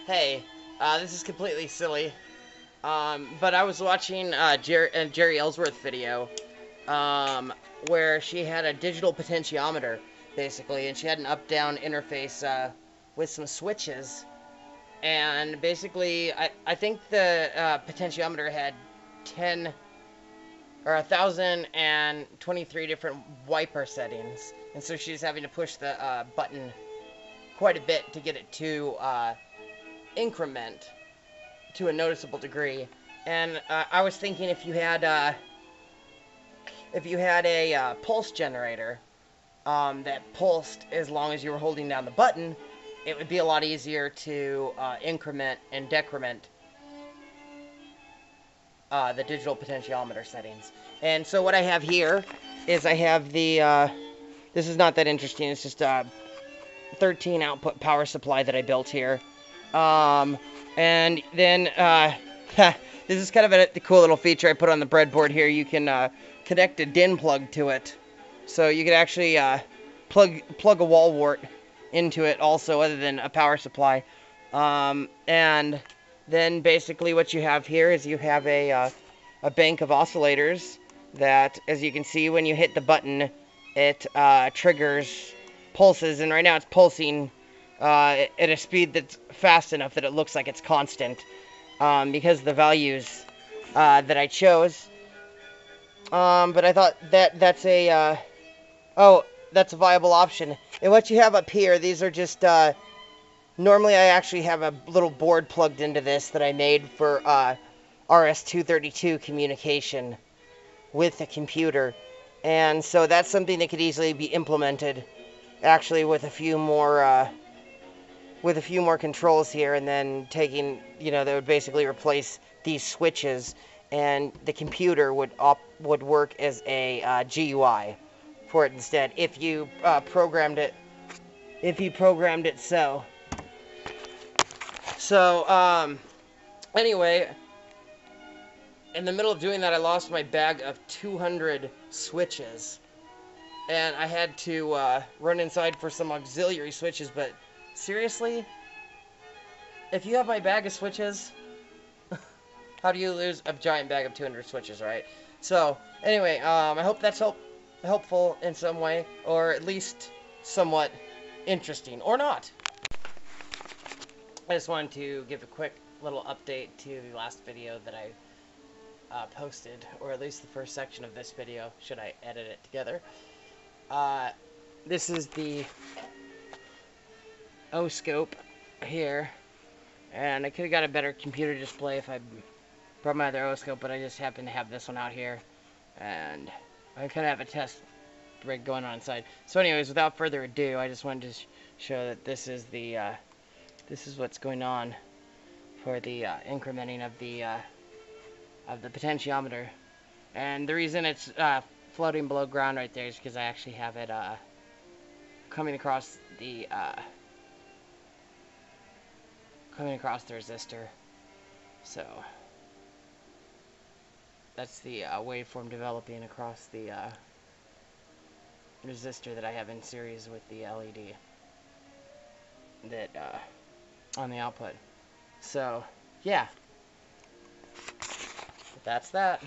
Hey, this is completely silly, but I was watching Jerry Ellsworth video, where she had a digital potentiometer, basically, and she had an up-down interface, with some switches, and basically, I think the, potentiometer had 10, or 1,023 different wiper settings, and so she's having to push the, button quite a bit to get it to, increment to a noticeable degree. And I was thinking if you had a pulse generator that pulsed as long as you were holding down the button, it would be a lot easier to increment and decrement the digital potentiometer settings. And so what I have here is I have the this is not that interesting. It's just a 13 output power supply that I built here. And then, this is kind of a cool little feature I put on the breadboard here. You can connect a DIN plug to it. So you could actually plug a wall wart into it also, other than a power supply. And then basically what you have here is you have a bank of oscillators that, as you can see, when you hit the button, it triggers pulses. And right now it's pulsing at a speed that's fast enough that it looks like it's constant, because of the values that I chose. But I thought that's a that's a viable option. And what you have up here, these are just normally I actually have a little board plugged into this that I made for RS-232 communication with a computer, and so that's something that could easily be implemented actually with a few more controls here, and then taking, that would basically replace these switches, and the computer would work as a GUI for it instead, if you programmed it so. So anyway, in the middle of doing that, I lost my bag of 200 switches, and I had to run inside for some auxiliary switches. But seriously, if you have my bag of switches, how do you lose a giant bag of 200 switches, right? So anyway, I hope that's helpful in some way, or at least somewhat interesting, or not. I just wanted to give a quick little update to the last video that I posted, or at least the first section of this video, should I edit it together. This is the O-scope here, and I could have got a better computer display if I brought my other O-scope, but I just happen to have this one out here, and I kind of have a test rig going on inside. So anyways, without further ado, I just wanted to show that this is the this is what's going on for the incrementing of the potentiometer. And the reason it's floating below ground right there is because I actually have it coming across the resistor. So that's the waveform developing across the resistor that I have in series with the LED that on the output. So yeah, that's that.